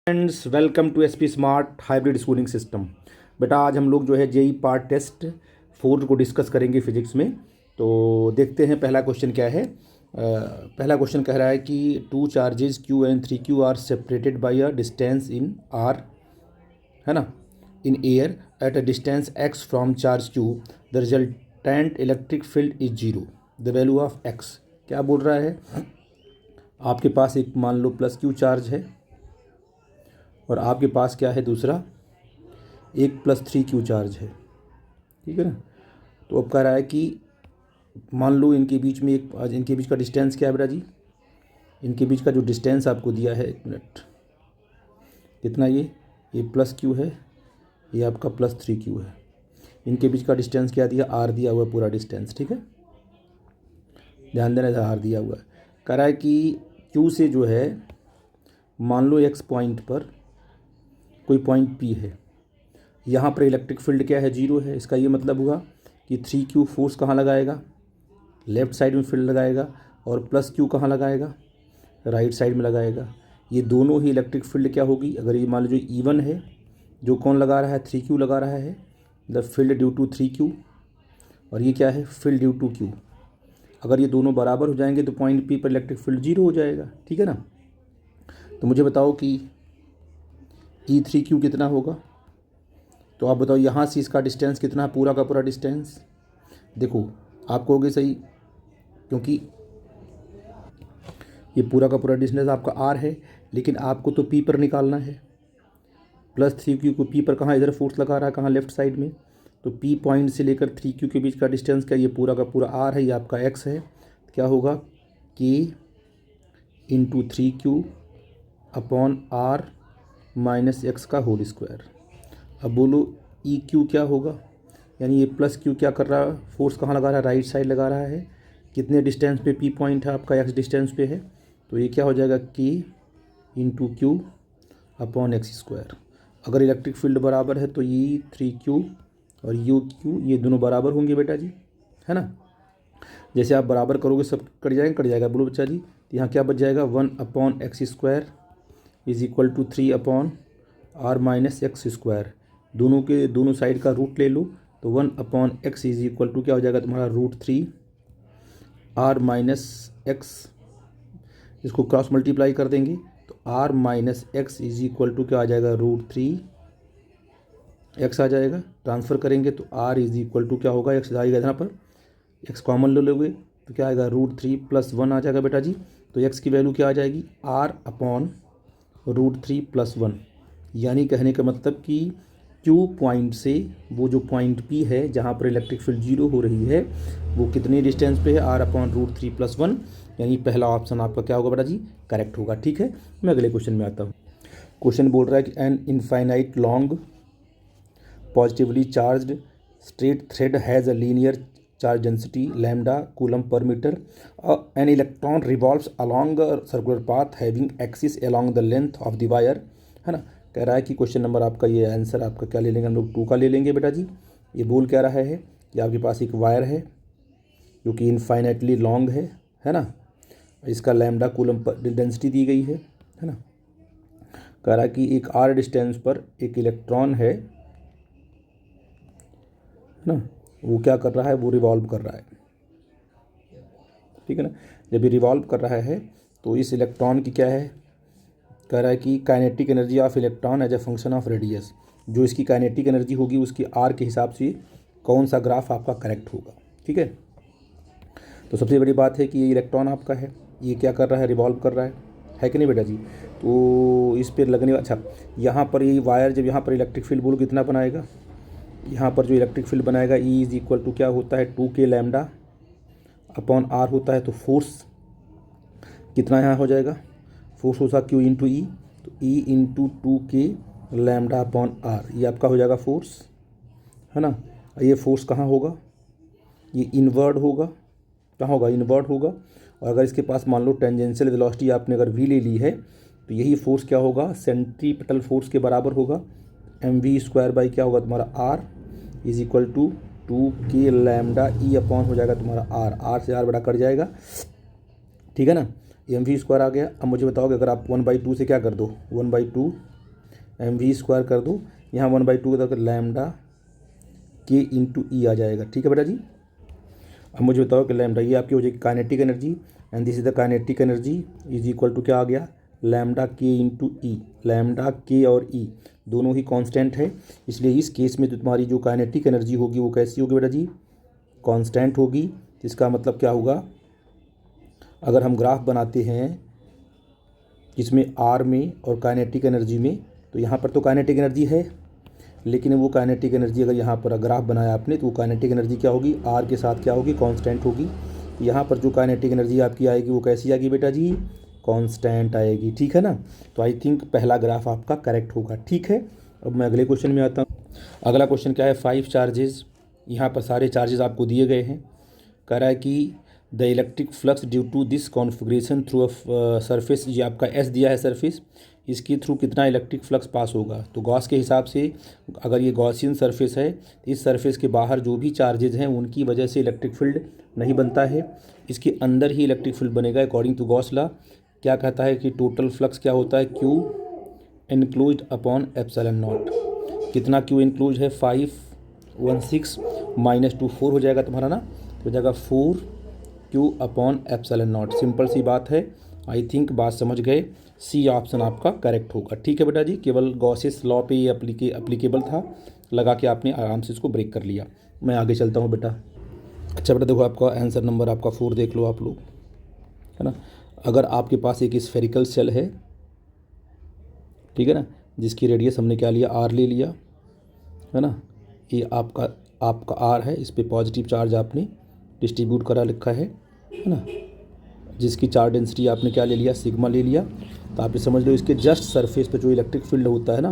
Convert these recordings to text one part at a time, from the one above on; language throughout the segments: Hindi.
Friends, welcome to SP smart hybrid schooling system. बेटा, आज हम लोग जो है जेई पार्ट टेस्ट 4 को डिस्कस करेंगे फिजिक्स में। तो देखते हैं पहला क्वेश्चन क्या है। पहला क्वेश्चन कह रहा है कि two charges Q and three Q R separated by a distance in are, है ना, in air at a distance x from charge Q. The resultant electric field is zero, the value of x. क्या बोल रहा है? आपके पास एक मान लो प्लस क्यू चार्ज है और आपके पास क्या है, दूसरा एक प्लस थ्री क्यू चार्ज है। ठीक है ना। तो अब कह रहा है कि मान लो इनके बीच में इनके बीच का डिस्टेंस क्या है बेटा जी? इनके बीच का जो डिस्टेंस आपको दिया है, एक मिनट, कितना ये प्लस क्यू है, ये आपका प्लस थ्री क्यू है। इनके बीच का डिस्टेंस क्या दिया? आर दिया हुआ है, पूरा डिस्टेंस। ठीक है, ध्यान देना, आर दिया हुआ है। कह रहा है कि क्यू से जो है, मान लो एक्स पॉइंट पर कोई पॉइंट पी है, यहाँ पर इलेक्ट्रिक फील्ड क्या है? जीरो है। इसका ये मतलब हुआ कि थ्री क्यू फोर्स कहाँ लगाएगा? लेफ़्ट साइड में फील्ड लगाएगा। और प्लस क्यू कहाँ लगाएगा? राइट साइड में लगाएगा। ये दोनों ही इलेक्ट्रिक फील्ड क्या होगी? अगर ये मान लो जो E1 है, जो कौन लगा रहा है? थ्री क्यू लगा रहा है, the field due to three Q. और ये क्या है? Field due to Q. अगर ये दोनों बराबर हो जाएंगे तो पॉइंट पी पर इलेक्ट्रिक फील्ड जीरो हो जाएगा। ठीक है ना। तो मुझे बताओ कि E3Q कितना होगा? तो आप बताओ यहाँ से इसका डिस्टेंस कितना है? पूरा का पूरा डिस्टेंस देखो, आप कहोगे सही, क्योंकि ये पूरा का पूरा डिस्टेंस आपका आर है, लेकिन आपको तो पी पर निकालना है। प्लस थ्री क्यू को पी पर कहाँ इधर फोर्स लगा रहा है, कहाँ? लेफ्ट साइड में। तो पी पॉइंट से लेकर थ्री क्यू के बीच का डिस्टेंस क्या? ये पूरा का पूरा आर है, ये आपका एक्स है। क्या होगा? K into three Q upon R minus X का होल स्क्वायर। अब बोलो ई क्यू क्या होगा? यानी ये प्लस क्यू क्या कर रहा है? फोर्स कहाँ लगा रहा है? राइट साइड लगा रहा है। कितने डिस्टेंस पे पी पॉइंट है आपका? एक्स डिस्टेंस पे है। तो ये क्या हो जाएगा? के into Q upon X square. अगर इलेक्ट्रिक फील्ड बराबर है तो ये थ्री क्यू और यू क्यू ये दोनों बराबर होंगे बेटा जी, है ना। जैसे आप बराबर करोगे सब कट जाएगा। बोलो बच्चा जी, तो यहाँ क्या बच जाएगा? One upon X square is equal to three upon R minus X square. दोनों के दोनों साइड का रूट ले लो, तो one upon X is equal to क्या हो जाएगा तुम्हारा? Root three R minus X. इसको क्रॉस मल्टीप्लाई कर देंगे तो R minus X is equal to क्या आ जाएगा? रूट थ्री एक्स आ जाएगा। ट्रांसफ़र करेंगे तो आर इज इक्वल टू क्या होगा? एक्स आएगा यहाँ पर, एक्स कॉमन ले लोगे तो क्या आएगा? रूट थ्री प्लस वन आ जाएगा बेटा जी। तो एक्स की वैल्यू क्या आ जाएगी? R upon root three plus one. यानी कहने का मतलब कि क्यू पॉइंट से वो जो पॉइंट पी है जहाँ पर इलेक्ट्रिक फील्ड जीरो हो रही है, वो कितने डिस्टेंस पे है? R upon root three plus one. यानी पहला ऑप्शन आपका क्या होगा बेटा जी? करेक्ट होगा। ठीक है, मैं अगले क्वेश्चन में आता हूँ। क्वेश्चन बोल रहा है कि an infinite long positively charged straight thread has a linear charge density lambda coulomb per metre. An electron revolves along a circular path having axis along the length of the wire, है ना। कह रहा है कि क्वेश्चन नंबर आपका ये आंसर आपका क्या ले लेंगे हम लोग? 2 का ले लेंगे बेटा जी। ये बोल क्या रहा है कि आपके पास एक वायर है जो कि इनफाइनाइटली लॉन्ग है ना। इसका लैम्डा कूलम पर डेंसिटी दी गई है ना। कह रहा है कि एक आर डिस्टेंस पर एक इलेक्ट्रॉन है ना, वो क्या कर रहा है? वो रिवॉल्व कर रहा है। ठीक है ना। जब ये रिवॉल्व कर रहा है तो इस इलेक्ट्रॉन की क्या है? कह रहा है कि kinetic energy of electron as a function of radius. जो इसकी काइनेटिक एनर्जी होगी उसकी आर के हिसाब से कौन सा ग्राफ आपका करेक्ट होगा। ठीक है। तो सबसे बड़ी बात है कि ये इलेक्ट्रॉन आपका है, ये क्या कर रहा है? रिवॉल्व कर रहा है कि नहीं बेटा जी। तो इस पर लगने, अच्छा, यहाँ पर ये वायर जब यहाँ पर इलेक्ट्रिक फील्ड बोलो कितना बनाएगा? यहाँ पर जो इलेक्ट्रिक फील्ड बनाएगा ई इज इक्वल टू क्या होता है? 2K लैम्डा अपॉन आर होता है। तो फोर्स कितना यहाँ हो जाएगा? फोर्स होता क्यू इंटू ई, तो E into 2K lambda upon R, ये आपका हो जाएगा फोर्स, है ना। ये फोर्स कहाँ होगा? ये इनवर्ड होगा। कहाँ होगा? इनवर्ड होगा। और अगर इसके पास मान लो टेंजेंशियल वेलोसिटी आपने अगर वी ले ली है तो यही फोर्स क्या होगा? सेंट्रीपिटल फोर्स के बराबर होगा। mv² बाई क्या होगा तुम्हारा? R is equal to 2K lambda E upon हो जाएगा तुम्हारा आर से आर बड़ा कट जाएगा। ठीक है ना। mv² आ गया। अब मुझे बताओगे अगर आप 1/2 से क्या कर दो? 1/2 एम वी स्क्वायर कर दो, यहाँ 1/2 तक लैम्डा के इंटू ई आ जाएगा। ठीक है बेटा जी। अब मुझे बताओ कि लैम्डा ये आपकी हो जाएगी kinetic energy, and this is the kinetic energy is equal to क्या आ गया, लैम्डा के इंटू ई। लैम्डा के और ई दोनों ही कांस्टेंट है, इसलिए इस केस में तो तुम्हारी जो काइनेटिक एनर्जी होगी वो कैसी होगी बेटा जी, कांस्टेंट होगी। इसका मतलब क्या होगा, अगर हम ग्राफ बनाते हैं इसमें आर में और काइनेटिक एनर्जी में, तो यहाँ पर तो काइनेटिक एनर्जी है, लेकिन वो काइनेटिक एनर्जी अगर यहाँ पर ग्राफ बनाया आपने तो वो काइनेटिक एनर्जी क्या होगी, आर के साथ क्या होगी, कांस्टेंट होगी। यहाँ पर जो काइनेटिक एनर्जी आपकी आएगी वो कैसी आएगी बेटा जी, कांस्टेंट आएगी। ठीक है ना। तो आई थिंक पहला ग्राफ आपका करेक्ट होगा। ठीक है, अब मैं अगले क्वेश्चन में आता हूँ। अगला क्वेश्चन क्या है, 5 चार्जेस, यहाँ पर सारे चार्जेस आपको दिए गए हैं। कह रहा है कि the electric flux due to this configuration through a surface, ये आपका एस दिया है सरफेस, इसके थ्रू कितना इलेक्ट्रिक फ्लक्स पास होगा। तो गॉस के हिसाब से अगर ये गॉसियन सरफेस है तो इस सरफेस के बाहर जो भी चार्जेज हैं उनकी वजह से इलेक्ट्रिक फील्ड नहीं बनता है, इसके अंदर ही इलेक्ट्रिक फील्ड बनेगा अकॉर्डिंग टू गॉस लॉ। क्या कहता है कि टोटल फ्लक्स क्या होता है, Q enclosed upon epsilon not. कितना क्यू इनक्लोज है, 516 माइनस 2 4 हो जाएगा तुम्हारा ना, तो हो जाएगा 4 Q upon epsilon not. Simple सी बात है, आई थिंक बात समझ गए। सी ऑप्शन आपका करेक्ट होगा। ठीक है बेटा जी, केवल गॉसेस लॉ पे ये अप्लीकेबल था, लगा के आपने आराम से इसको ब्रेक कर लिया। मैं आगे चलता हूँ बेटा। अच्छा बेटा देखो, आपका आंसर नंबर आपका 4 देख लो आप लोग, है ना। अगर आपके पास एक स्फेरिकल शेल है, ठीक है ना, जिसकी रेडियस हमने क्या लिया, आर ले लिया, है ना, ये आपका आर है, इस पर पॉजिटिव चार्ज आपने डिस्ट्रीब्यूट करा लिखा है ना, जिसकी चार्ज डेंसिटी आपने क्या ले लिया, सिग्मा ले लिया। तो आप ये समझ लो इसके जस्ट सरफेस पे जो इलेक्ट्रिक फील्ड होता है ना,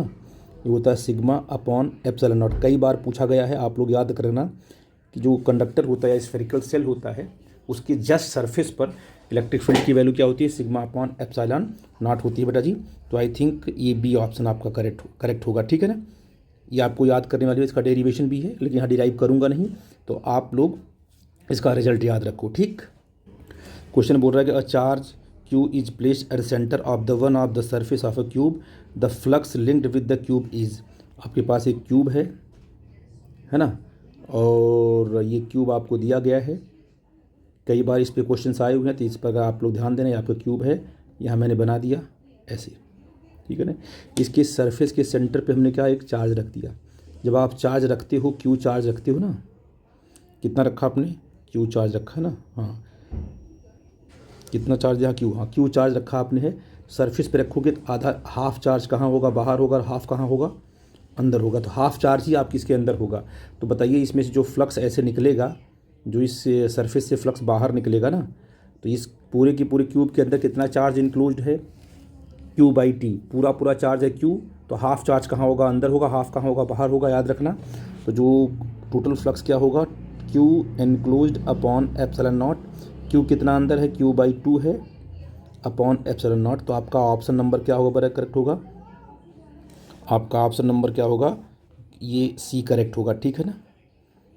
ये होता है सिग्मा अपॉन एप्सिलॉन नॉट। कई बार पूछा गया है, आप लोग याद करना कि जो कंडक्टर होता है या स्फेरिकल सेल होता है उसके जस्ट सरफेस पर इलेक्ट्रिक फील्ड की वैल्यू क्या होती है, सिग्मा अपॉन एप्सिलॉन नॉट होती है बेटा जी। तो आई थिंक ये बी ऑप्शन आपका करेक्ट होगा। ठीक है ना, ये आपको याद करने वाली है, इसका डेरिवेशन भी है लेकिन यहाँ डिराइव करूँगा नहीं, तो आप लोग इसका रिजल्ट याद रखो। ठीक, क्वेश्चन बोल रहा है कि a charge Q is placed at the centre of the one of the surface of a cube, the flux linked with the cube is. आपके पास एक क्यूब है ना, और ये क्यूब आपको दिया गया है, कई बार इस पे क्वेश्चंस आए हुए हैं, तो इस पर आप लोग ध्यान देना। ये आपका क्यूब है, यहाँ मैंने बना दिया ऐसे, ठीक है ना। इसके सरफेस के सेंटर पे हमने क्या, एक चार्ज रख दिया। जब आप चार्ज रखते हो, क्यू चार्ज रखते हो ना, कितना रखा आपने, क्यू चार्ज रखा ना, हाँ कितना चार्ज यहाँ, क्यू, हाँ क्यू चार्ज रखा आपने है। सरफेस पे रखोगे तो आधा हाफ चार्ज कहाँ होगा, बाहर होगा, और हाफ कहाँ होगा, अंदर होगा। तो हाफ चार्ज ही आपकी इसके अंदर होगा। तो बताइए इसमें से जो फ्लक्स ऐसे निकलेगा, जो इस सरफेस से फ्लक्स बाहर निकलेगा ना, तो इस पूरे की पूरे क्यूब के अंदर कितना चार्ज इंक्लूड है, क्यू बाई टी, पूरा चार्ज है क्यू। तो हाफ चार्ज कहाँ होगा, अंदर होगा, हाफ कहाँ होगा, बाहर होगा, याद रखना। तो जो टोटल फ्लक्स क्या होगा, Q enclosed upon epsilon not. Q कितना अंदर है, क्यू बाई 2 है अपॉन एप्सिलॉन नॉट। तो आपका ऑप्शन नंबर क्या होगा बड़ा करेक्ट होगा, आपका ऑप्शन नंबर क्या होगा, ये सी करेक्ट होगा। ठीक है ना।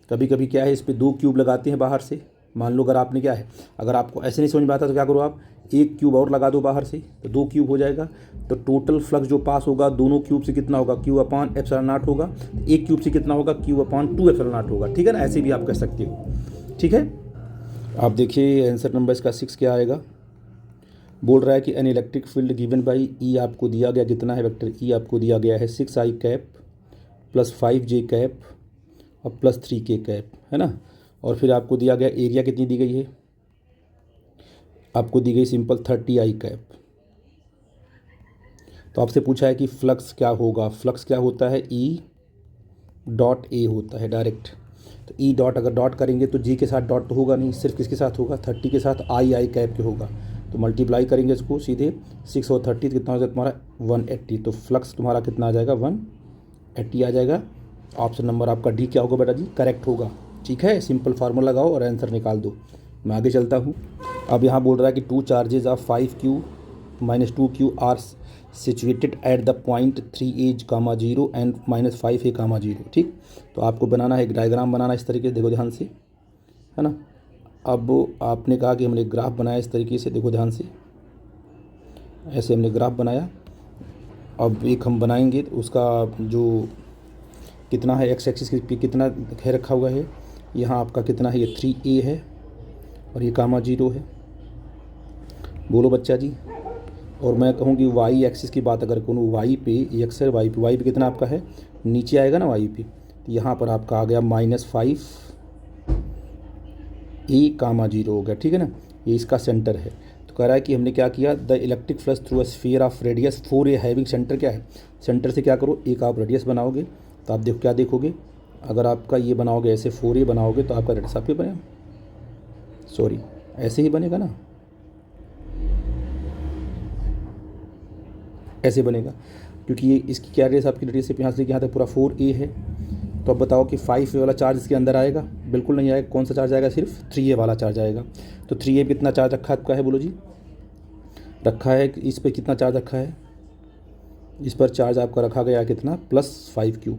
कभी कभी क्या है, इस पर 2 क्यूब लगाते हैं बाहर से। मान लो अगर आपने क्या है, अगर आपको ऐसे नहीं समझ में आता तो क्या करो, आप एक क्यूब और लगा दो बाहर से, तो 2 क्यूब हो जाएगा। तो टोटल फ्लक्स जो पास होगा दोनों क्यूब से कितना होगा, क्यू अपॉन एप्सिलॉन नॉट होगा। एक क्यूब से कितना होगा, क्यू अपॉन 2 एप्सिलॉन नॉट होगा। ठीक है ना, ऐसे भी आप कर सकते हो। ठीक है, आप देखिए आंसर नंबर इसका 6 क्या आएगा। बोल रहा है कि an electric field given by E आपको दिया गया, कितना है वेक्टर ई आपको दिया गया है 6i cap plus 5j cap और प्लस 3k कैप, है ना। और फिर आपको दिया गया एरिया कितनी दी गई है, आपको दी गई सिंपल 30i कैप। तो आपसे पूछा है कि फ्लक्स क्या होगा। फ्लक्स क्या होता है, ई डॉट ए होता है डायरेक्ट। तो ई डॉट अगर डॉट करेंगे तो जी के साथ डॉट तो होगा नहीं, सिर्फ किसके साथ होगा, 30 के साथ आई कैप के होगा। तो मल्टीप्लाई करेंगे इसको सीधे 6 और 30 कितना हो जाएगा तुम्हारा 180। तो फ्लक्स तुम्हारा कितना आ जाएगा 180 आ जाएगा। ऑप्शन नंबर आपका डी क्या होगा बेटा जी, करेक्ट होगा। ठीक है, सिंपल फार्मूला लगाओ और आंसर निकाल दो। मैं आगे चलता हूँ। अब यहाँ बोल रहा है कि 2 charges of 5q minus 2q are situated at the point 3a, 0 and minus 5a, 0। ठीक, तो आपको बनाना है एक डायग्राम बनाना इस तरीके से, देखो ध्यान से, है ना। अब आपने कहा कि हमने ग्राफ बनाया इस तरीके से, देखो ध्यान से, ऐसे हमने ग्राफ बनाया। अब एक हम बनाएंगे तो उसका जो कितना है एक्स एक्सिस पे कितना है रखा हुआ है, यहाँ आपका कितना है, ये 3a है और ये कामा 0 है। बोलो बच्चा जी। और मैं कहूँ कि वाई एक्सिस की बात अगर करूँ, वाई पे एक्स है, वाई पे कितना आपका है, नीचे आएगा ना वाई पे, तो यहाँ पर आपका आ गया -5a,0 हो गया, ठीक है ना। ये इसका सेंटर है। तो कह रहा है कि हमने क्या किया, the electric flux through a sphere of radius 4a having centre क्या है, सेंटर से क्या करो, एक आप रेडियस बनाओगे तो आप देखो क्या देखोगे, अगर आपका ये बनाओगे ऐसे 4a बनाओगे तो आपका रेडियस आपके बने, सॉरी ऐसे ही बनेगा ना, ऐसे बनेगा, क्योंकि ये इसकी क्या रेडियस आपकी रेडियस से यहाँ से यहाँ तक पूरा 4a है। तो अब बताओ कि 5a वाला चार्ज इसके अंदर आएगा, बिल्कुल नहीं आएगा। कौन सा चार्ज आएगा, सिर्फ 3a वाला चार्ज आएगा। तो 3a पे कितना चार्ज रखा है आपका है, बोलो जी, रखा है। इस पर कितना चार्ज रखा है, इस पर चार्ज आपका रखा गया है कितना, +5q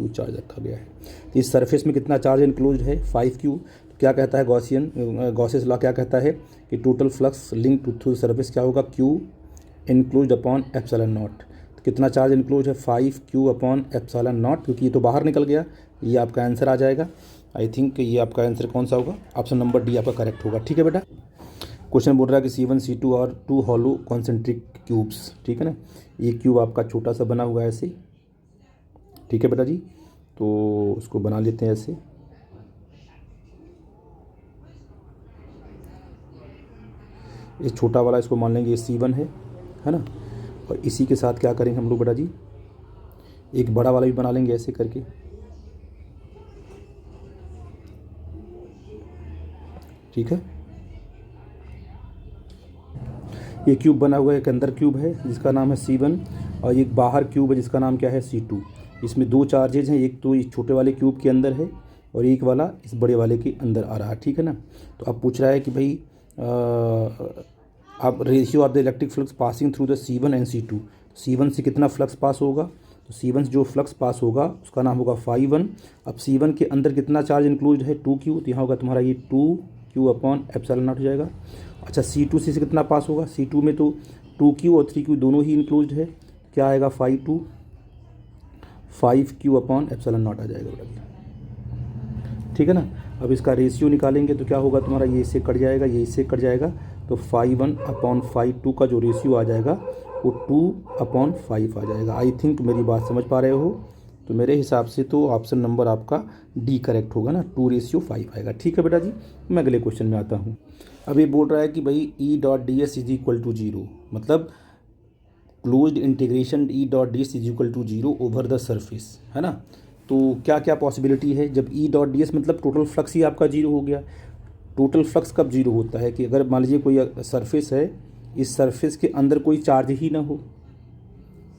चार्ज रखा गया है। तो इस सरफेस में कितना चार्ज इंक्लूड है, 5q। तो क्या कहता है गॉसियस लॉ क्या कहता है कि total flux link to through surface क्या होगा, q include upon epsilon naught. तो कितना चार्ज इंक्लूड है, 5q अपॉन एप्सिलॉन नॉट, क्योंकि ये तो बाहर निकल गया। ये आपका आंसर आ जाएगा। आई थिंक ये आपका आंसर कौन सा होगा, ऑप्शन नंबर डी आपका करेक्ट होगा, ठीक है बेटा। क्वेश्चन बोल रहा है कि C1 C2 और 2 हॉलो कॉन्सेंट्रिक क्यूब्स, ठीक है ना। ये क्यूब आपका छोटा सा बना हुआ है ऐसे, ठीक है बेटा जी। तो उसको बना लेते हैं ऐसे, ये छोटा वाला इसको मान लेंगे ये C1 है ना। और इसी के साथ क्या करेंगे हम लोग बेटा जी, एक बड़ा वाला भी बना लेंगे ऐसे करके, ठीक है। ये क्यूब बना हुआ है, एक अंदर क्यूब है जिसका नाम है C1 और एक बाहर क्यूब है जिसका नाम क्या है C2। इसमें दो चार्जेज हैं, एक तो इस छोटे वाले क्यूब के अंदर है और एक वाला इस बड़े वाले के अंदर आ रहा है, ठीक है ना। तो अब पूछ रहा है कि भाई अब ratio of the electric flux passing through the C1 and C2। C1 से कितना फ्लक्स पास होगा, तो C1 से जो फ्लक्स पास होगा उसका नाम होगा φ1। अब C1 के अंदर कितना चार्ज इंक्लूड है, 2q, तो यहाँ होगा तुम्हारा ये 2q अपॉन एप्सिलॉन नॉट हो जाएगा। अच्छा C2 से कितना पास होगा, C2 में तो 2q और 3q दोनों ही इंक्लूड है, क्या आएगा 5q अपॉन एप्सिलॉन नॉट आ जाएगा बेटा, ठीक है ना। अब इसका रेशियो निकालेंगे तो क्या होगा तुम्हारा, ये इससे कट जाएगा, ये इससे कट जाएगा, तो φ1 अपॉन φ2 का जो रेशियो आ जाएगा वो 2/5 आ जाएगा। आई थिंक मेरी बात समझ पा रहे हो। तो मेरे हिसाब से तो ऑप्शन नंबर आपका डी करेक्ट होगा ना, 2:5 आएगा, ठीक है बेटा जी। मैं अगले क्वेश्चन में आता हूँ। अब ये बोल रहा है कि भाई E.ds इज इक्वल टू 0, मतलब closed integration E.ds is equal to 0 over the surface, है ना। तो क्या क्या पॉसिबिलिटी है, जब E.ds मतलब टोटल फ्लक्स ही आपका 0 हो गया। टोटल फ्लक्स कब 0 होता है कि अगर मान लीजिए कोई सरफेस है, इस सरफेस के अंदर कोई चार्ज ही ना हो,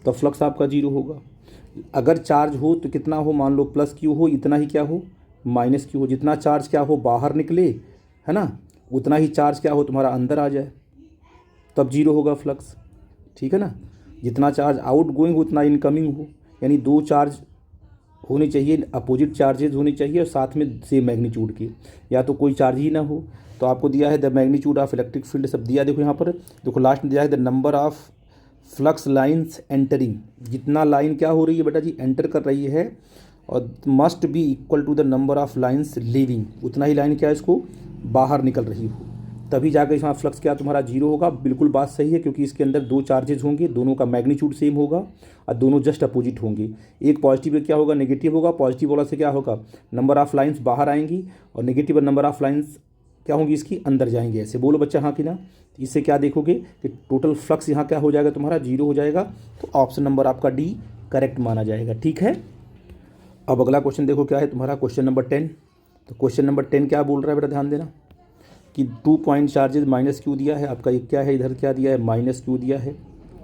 तो फ्लक्स आपका 0 होगा। अगर चार्ज हो तो कितना हो, मान लो +q हो, इतना ही क्या हो, -q हो। जितना चार्ज क्या हो बाहर निकले, है ना, उतना ही चार्ज क्या हो तुम्हारा अंदर आ जाए, तब 0 होगा फ्लक्स, ठीक है ना। जितना चार्ज आउट गोइंग उतना इनकमिंग हो, यानी दो चार्ज होने चाहिए, अपोजिट चार्जेज होने चाहिए और साथ में सेम मैग्नीट्यूड के, या तो कोई चार्ज ही ना हो। तो आपको दिया है the magnitude of electric field, सब दिया, देखो यहाँ पर, देखो लास्ट में दिया है the number of flux lines entering, जितना लाइन क्या हो रही है बेटा जी, एंटर कर रही है, और must be equal to the number of lines leaving, उतना ही लाइन क्या है इसको बाहर निकल रही हो, तभी जाकर इसमें फ्लक्स क्या तुम्हारा 0 होगा। बिल्कुल बात सही है, क्योंकि इसके अंदर दो चार्जेज होंगे, दोनों का मैग्नीट्यूड सेम होगा और दोनों जस्ट अपोजिट होंगे। एक पॉजिटिव क्या होगा, नेगेटिव होगा। पॉजिटिव वाला से क्या होगा, नंबर ऑफ लाइन्स बाहर आएंगी, और नेगेटिव नंबर ऑफ लाइन्स क्या होंगी इसकी अंदर जाएंगे। ऐसे बोलो बच्चा हाँ कि ना। तो इससे क्या देखोगे कि टोटल फ्लक्स यहाँ क्या हो जाएगा तुम्हारा, 0 हो जाएगा। तो ऑप्शन नंबर आपका डी करेक्ट माना जाएगा, ठीक है। अब अगला क्वेश्चन देखो क्या है तुम्हारा, क्वेश्चन नंबर 10। तो क्वेश्चन नंबर 10 क्या बोल रहा है बेटा, ध्यान देना कि 2 पॉइंट चार्जेज -q दिया है आपका, ये क्या है, इधर क्या दिया है -q दिया है,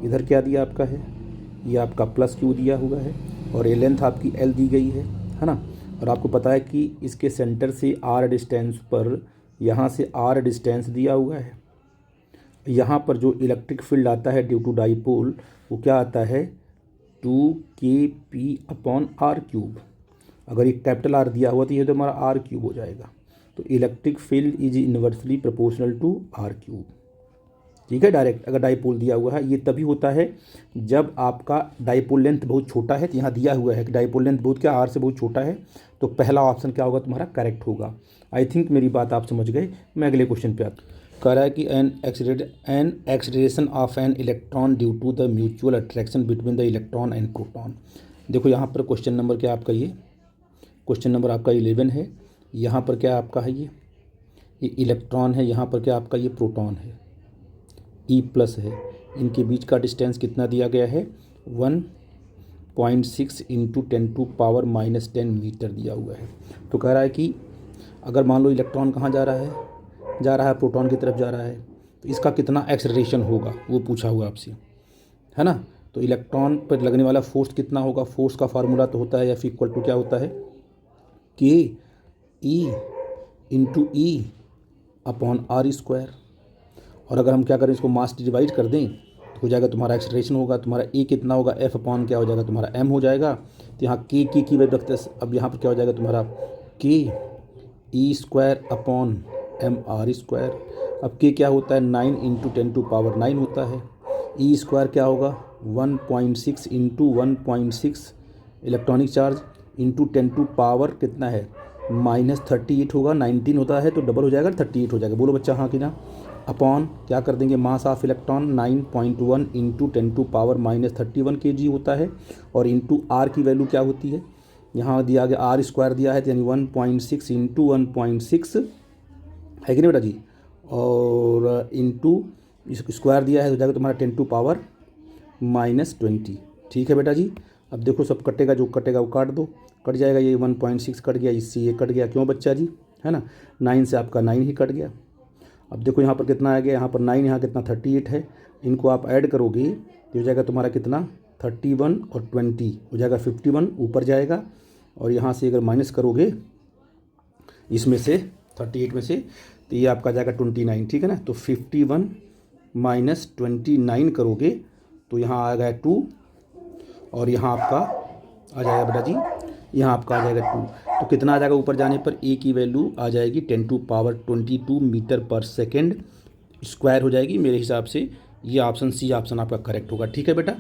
इधर क्या दिया आपका है, ये आपका +q दिया हुआ है, और ये लेंथ आपकी l दी गई है ना। और आपको पता है कि इसके सेंटर से r डिस्टेंस पर, यहाँ से r डिस्टेंस दिया हुआ है। यहाँ पर जो इलेक्ट्रिक फील्ड आता है ड्यू टू डाइपोल, वो क्या आता है 2kp/r³। अगर ये कैपिटल R दिया हुआ तो ये तो हमारा r³ हो जाएगा। तो electric field is inversely proportional to r³। ठीक है, डायरेक्ट अगर डाइपोल दिया हुआ है। ये तभी होता है जब आपका डाइपोल लेंथ बहुत छोटा है। तो यहाँ दिया हुआ है कि डाइपोल लेंथ बहुत क्या, आर से बहुत छोटा है, तो पहला ऑप्शन क्या होगा तुम्हारा, करेक्ट होगा। आई थिंक मेरी बात आप समझ गए। मैं अगले क्वेश्चन पे आता हूँ। कह रहा है कि an acceleration of an electron due to the mutual attraction between the electron and proton. देखो यहाँ पर क्वेश्चन नंबर क्या आपका, ये क्वेश्चन नंबर आपका 11 है। यहाँ पर क्या आपका है, ये इलेक्ट्रॉन है, यहाँ पर क्या आपका ये प्रोटॉन है, ई प्लस है। इनके बीच का डिस्टेंस कितना दिया गया है, 1.6 इंटू 10⁻⁻10 मीटर दिया हुआ है। तो कह रहा है कि अगर मान लो इलेक्ट्रॉन कहाँ जा रहा है प्रोटॉन की तरफ जा रहा है, तो इसका कितना एक्सेलरेशन होगा वो पूछा हुआ आपसे, है ना। तो इलेक्ट्रॉन पर लगने वाला फोर्स कितना होगा, फोर्स का फार्मूला तो होता है F इक्वल टू क्या होता है, K E into E upon R square. और अगर हम क्या करें, इसको मास डिवाइड कर दें तो हो जाएगा तुम्हारा एक्सेलरेशन होगा, तुम्हारा ए कितना होगा, एफ अपॉन क्या हो जाएगा तुम्हारा एम हो जाएगा। तो यहाँ के की वैल्यू रखते हैं। अब यहाँ पर क्या हो जाएगा तुम्हारा K E square upon M R square. अब के क्या होता है, 9 इंटू 10⁻9 होता है। ई स्क्वायर क्या होगा, 1.6 इंटू 1.6 इलेक्ट्रॉनिक चार्ज इंटू 10⁻ कितना है, -38 होगा। 19 होता है तो डबल हो जाएगा, 38 हो जाएगा। बोलो बच्चा हाँ कि ना। अपॉन क्या कर देंगे, mass of electron 9.1 into 10⁻31 kg होता है। और इंटू आर की वैल्यू क्या होती है, यहाँ दिया गया आर स्क्वायर दिया है, यानी 1.6 इंटू 1.6 है कि नहीं बेटा जी, और इंटू स्क्वायर दिया है तो जाएगा तुम्हारा 10⁻⁻20। ठीक है बेटा जी। अब देखो सब कटेगा, जो कटेगा वो काट दो, कट जाएगा। ये 1.6 कट गया, इससे ये कट गया, क्यों बच्चा जी, है ना। 9 से आपका 9 ही कट गया। अब देखो यहाँ पर कितना आ गया, यहाँ पर 9, यहाँ कितना 38 है। इनको आप ऐड करोगे तो हो जाएगा तुम्हारा कितना, 31 और 20 हो जाएगा 51 ऊपर जाएगा। और यहाँ से अगर माइनस करोगे इसमें से 38 में से, तो ये आपका जाएगा 29। ठीक है ना। तो 51 माइनस 29 करोगे तो यहाँ आ गया 2, और यहाँ आपका आ जाएगा बेटा जी, यहाँ आपका आ जाएगा 2। तो कितना आ जाएगा ऊपर जाने पर, ए की वैल्यू आ जाएगी 10⁻22 मीटर पर सेकेंड स्क्वायर हो जाएगी। मेरे हिसाब से ये ऑप्शन सी ऑप्शन आपका करेक्ट होगा। ठीक है बेटा।